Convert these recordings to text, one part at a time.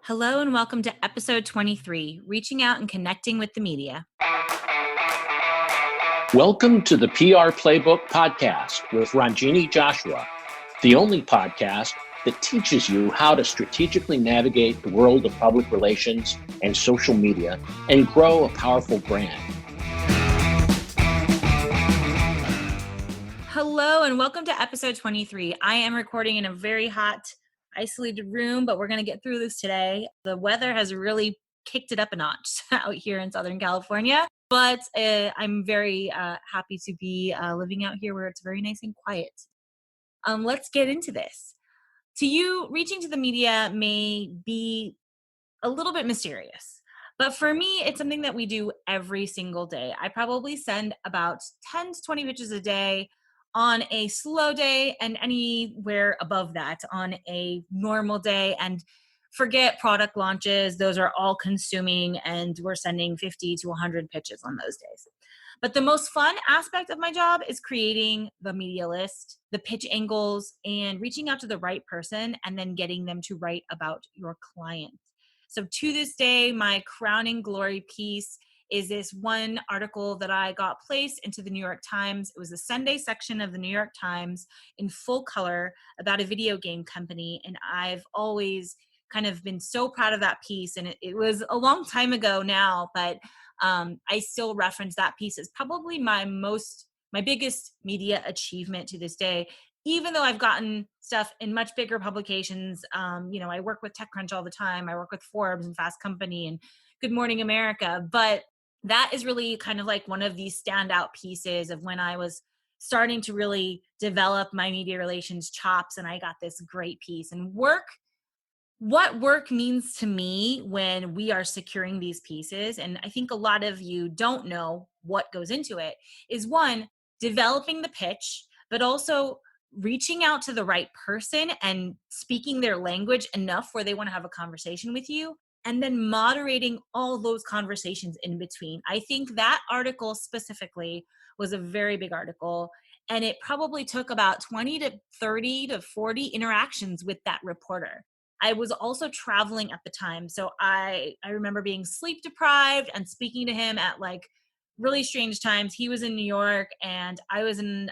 Hello and welcome to episode 23, Reaching Out and Connecting with the Media. Welcome to the PR Playbook podcast with Ranjini Joshua, the only podcast that teaches you how to strategically navigate the world of public relations and social media and grow a powerful brand. Hello and welcome to episode 23. I am recording in a very hot, isolated room, but we're going to get through this today. The weather has really kicked it up a notch out here in Southern California, but I'm very happy to be living out here where it's very nice and quiet. Let's get into this. To you, reaching to the media may be a little bit mysterious, but for me, it's something that we do every single day. I probably send about 10 to 20 pitches a day on a slow day and anywhere above that on a normal day. And forget product launches. Those are all consuming and we're sending 50 to 100 pitches on those days. But the most fun aspect of my job is creating the media list, the pitch angles, and reaching out to the right person and then getting them to write about your client. So to this day, my crowning glory piece is this one article that I got placed into the New York Times. It was the Sunday section of the New York Times in full color about a video game company. And I've always kind of been so proud of that piece. And it was a long time ago now, but I still reference that piece as probably my biggest media achievement to this day. Even though I've gotten stuff in much bigger publications, I work with TechCrunch all the time. I work with Forbes and Fast Company and Good Morning America. But that is really kind of like one of these standout pieces of when I was starting to really develop my media relations chops, and I got this great piece. And what work means to me when we are securing these pieces, and I think a lot of you don't know what goes into it, is one, developing the pitch, but also reaching out to the right person and speaking their language enough where they want to have a conversation with you, and then moderating all those conversations in between. I think that article specifically was a very big article, and it probably took about 20 to 30 to 40 interactions with that reporter. I was also traveling at the time, so I remember being sleep deprived and speaking to him at like really strange times. He was in New York and I was in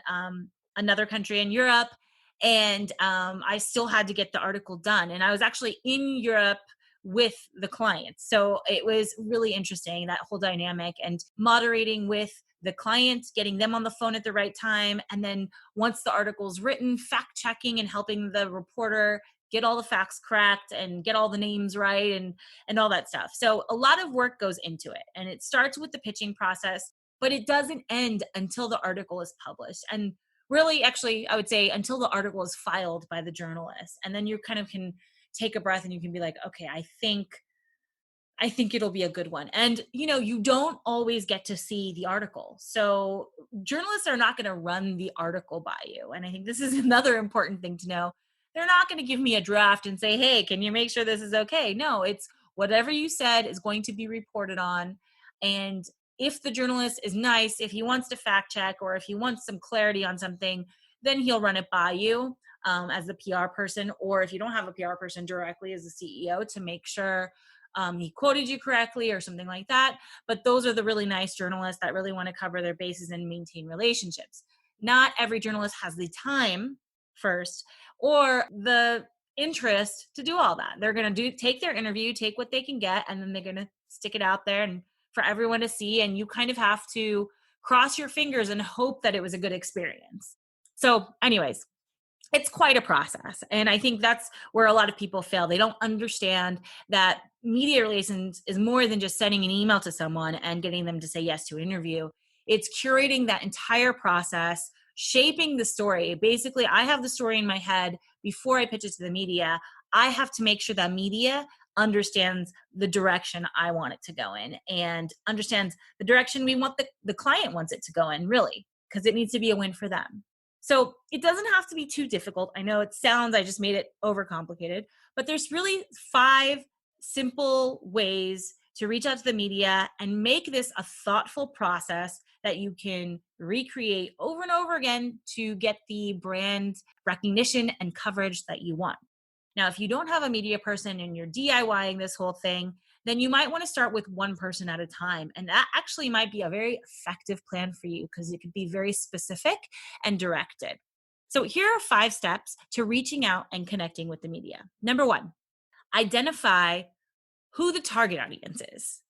another country in Europe, and I still had to get the article done. And I was actually in Europe with the client. So it was really interesting, that whole dynamic, and moderating with the client, getting them on the phone at the right time. And then once the article's written, fact checking and helping the reporter get all the facts correct and get all the names right and all that stuff. So a lot of work goes into it, and it starts with the pitching process, but it doesn't end until the article is published. And really, actually, I would say until the article is filed by the journalist. And then you kind of can take a breath and you can be like, okay, I think it'll be a good one. And, you don't always get to see the article. So journalists are not going to run the article by you. And I think this is another important thing to know. They're not going to give me a draft and say, hey, can you make sure this is okay? No, it's whatever you said is going to be reported on. And if the journalist is nice, if he wants to fact check or if he wants some clarity on something, then he'll run it by you as the PR person, or if you don't have a PR person directly as the CEO, to make sure he quoted you correctly or something like that. But those are the really nice journalists that really want to cover their bases and maintain relationships. Not every journalist has the time first or the interest to do all that. They're going to take their interview, take what they can get, and then they're going to stick it out there and for everyone to see. And you kind of have to cross your fingers and hope that it was a good experience. So anyways, it's quite a process. And I think that's where a lot of people fail. They don't understand that media relations is more than just sending an email to someone and getting them to say yes to an interview. It's curating that entire process, shaping the story. Basically, I have the story in my head before I pitch it to the media. I have to make sure that media understands the direction I want it to go in and understands the direction we want the client wants it to go in, really, because it needs to be a win for them. So it doesn't have to be too difficult. I know it sounds, I just made it overcomplicated, but there's really 5 simple ways to reach out to the media and make this a thoughtful process that you can recreate over and over again to get the brand recognition and coverage that you want. Now, if you don't have a media person and you're DIYing this whole thing, then you might want to start with one person at a time. And that actually might be a very effective plan for you because it could be very specific and directed. So, here are 5 steps to reaching out and connecting with the media. Number 1, identify who the target audience is.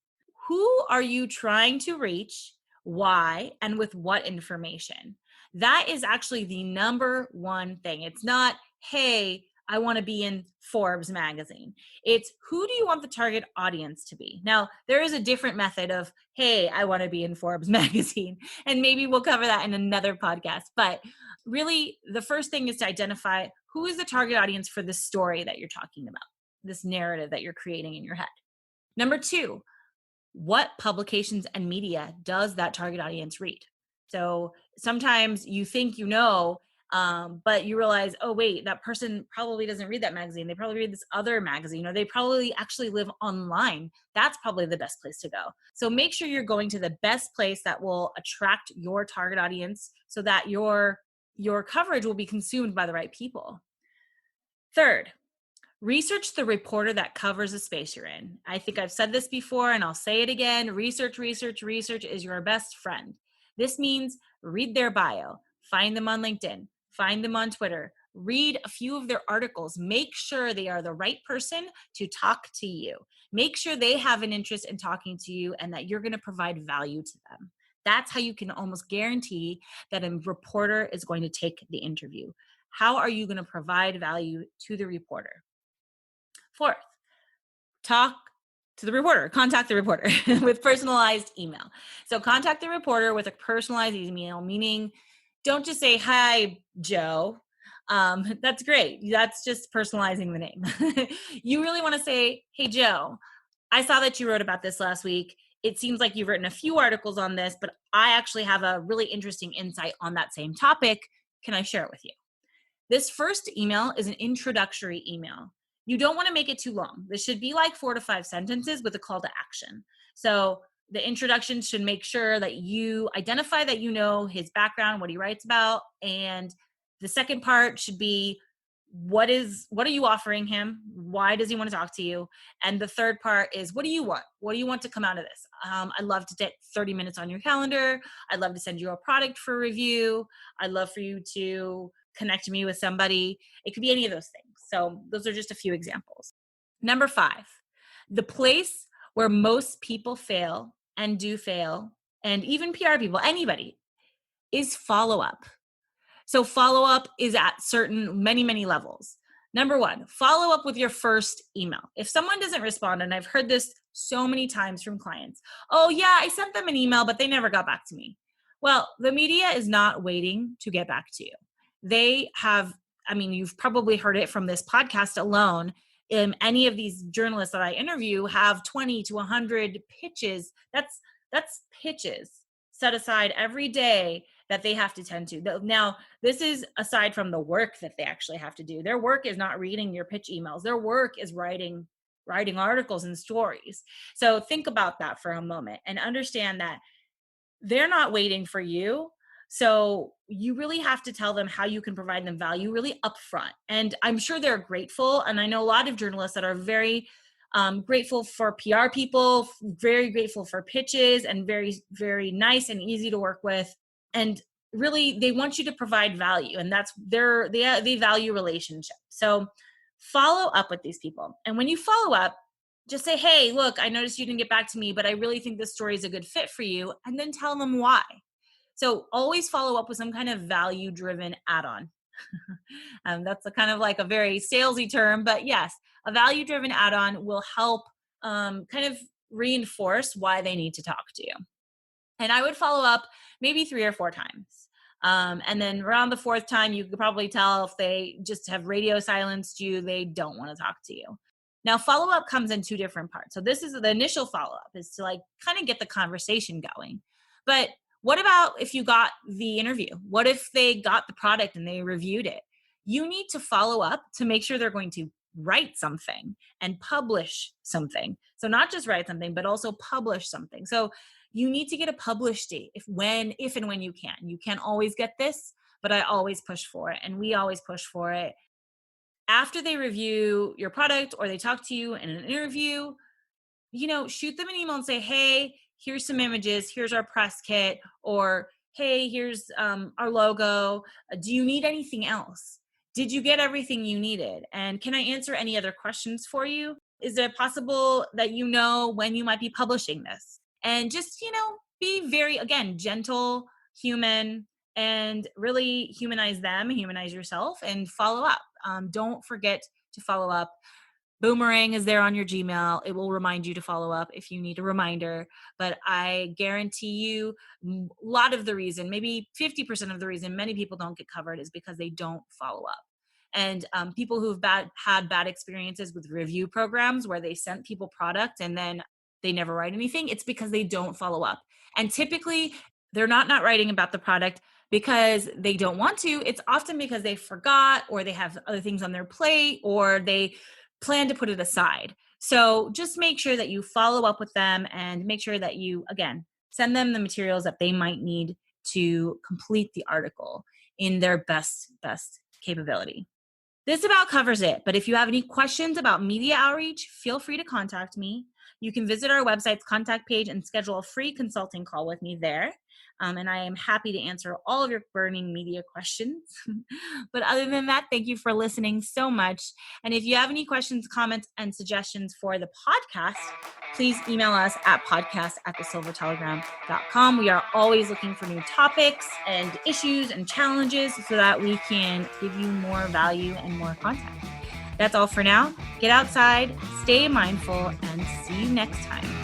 Who are you trying to reach? Why? And with what information? That is actually the number one thing. It's not, hey, I want to be in Forbes magazine. It's who do you want the target audience to be? Now, there is a different method of, hey, I want to be in Forbes magazine. And maybe we'll cover that in another podcast. But really, the first thing is to identify who is the target audience for the story that you're talking about, this narrative that you're creating in your head. Number 2, what publications and media does that target audience read? So sometimes you think you know, but you realize, oh, wait, that person probably doesn't read that magazine. They probably read this other magazine, or they probably actually live online. That's probably the best place to go. So make sure you're going to the best place that will attract your target audience so that your coverage will be consumed by the right people. Third, research the reporter that covers the space you're in. I think I've said this before and I'll say it again. Research is your best friend. This means read their bio, find them on LinkedIn, find them on Twitter, read a few of their articles. Make sure they are the right person to talk to you. Make sure they have an interest in talking to you and that you're going to provide value to them. That's how you can almost guarantee that a reporter is going to take the interview. How are you going to provide value to the reporter? Fourth, talk to the reporter, contact the reporter with personalized email. So contact the reporter with a personalized email, meaning don't just say, hi, Joe. That's great. That's just personalizing the name. You really want to say, hey, Joe, I saw that you wrote about this last week. It seems like you've written a few articles on this, but I actually have a really interesting insight on that same topic. Can I share it with you? This first email is an introductory email. You don't want to make it too long. This should be like 4 to 5 sentences with a call to action. So the introduction should make sure that you identify that you know his background, what he writes about. And the second part should be what are you offering him? Why does he want to talk to you? And the third part is, what do you want? What do you want to come out of this? I'd love to take 30 minutes on your calendar. I'd love to send you a product for review. I'd love for you to connect me with somebody. It could be any of those things. So those are just a few examples. Number 5, the place where most people fail, and even PR people, anybody, is follow up. So follow up is at many levels. Number 1, follow up with your first email. If someone doesn't respond, and I've heard this so many times from clients, oh yeah, I sent them an email, but they never got back to me. Well, the media is not waiting to get back to you. They have, you've probably heard it from this podcast alone. Any of these journalists that I interview have 20 to 100 pitches. That's pitches set aside every day that they have to tend to. Now, this is aside from the work that they actually have to do. Their work is not reading your pitch emails. Their work is writing articles and stories. So think about that for a moment and understand that they're not waiting for you. So you really have to tell them how you can provide them value really upfront. And I'm sure they're grateful. And I know a lot of journalists that are very grateful for PR people, very grateful for pitches, and very, very nice and easy to work with. And really, they want you to provide value. And that's they value relationships. So follow up with these people. And when you follow up, just say, hey, look, I noticed you didn't get back to me, but I really think this story is a good fit for you. And then tell them why. So always follow up with some kind of value-driven add-on. That's a kind of like a very salesy term, but yes, a value-driven add-on will help kind of reinforce why they need to talk to you. And I would follow up maybe 3 or 4 times. And then around the 4th time, you could probably tell if they just have radio silenced you, they don't want to talk to you. Now, follow-up comes in 2 different parts. So this is the initial follow-up, is to like kind of get the conversation going. But what about if you got the interview? What if they got the product and they reviewed it? You need to follow up to make sure they're going to write something and publish something. So not just write something, but also publish something. So you need to get a publish date if and when you can. You can't always get this, but I always push for it. And we always push for it. after they review your product or they talk to you in an interview, shoot them an email and say, hey, here's some images, here's our press kit, or hey, here's our logo. Do you need anything else? Did you get everything you needed? And can I answer any other questions for you? Is it possible that you know when you might be publishing this? And just, be very, again, gentle, human, and really humanize them, humanize yourself, and follow up. Don't forget to follow up. Boomerang is there on your Gmail. It will remind you to follow up if you need a reminder. But I guarantee you, a lot of the reason, maybe 50% of the reason many people don't get covered is because they don't follow up. And people who've had bad experiences with review programs where they sent people product and then they never write anything, it's because they don't follow up. And typically, they're not writing about the product because they don't want to. It's often because they forgot, or they have other things on their plate, or they plan to put it aside. So just make sure that you follow up with them and make sure that you, again, send them the materials that they might need to complete the article in their best capability. This about covers it, but if you have any questions about media outreach, feel free to contact me. You can visit our website's contact page and schedule a free consulting call with me there. And I am happy to answer all of your burning media questions. But other than that, thank you for listening so much. And if you have any questions, comments, and suggestions for the podcast, please email us at podcast@thesilvertelegram.com. We are always looking for new topics and issues and challenges so that we can give you more value and more content. That's all for now. Get outside, stay mindful, and see you next time.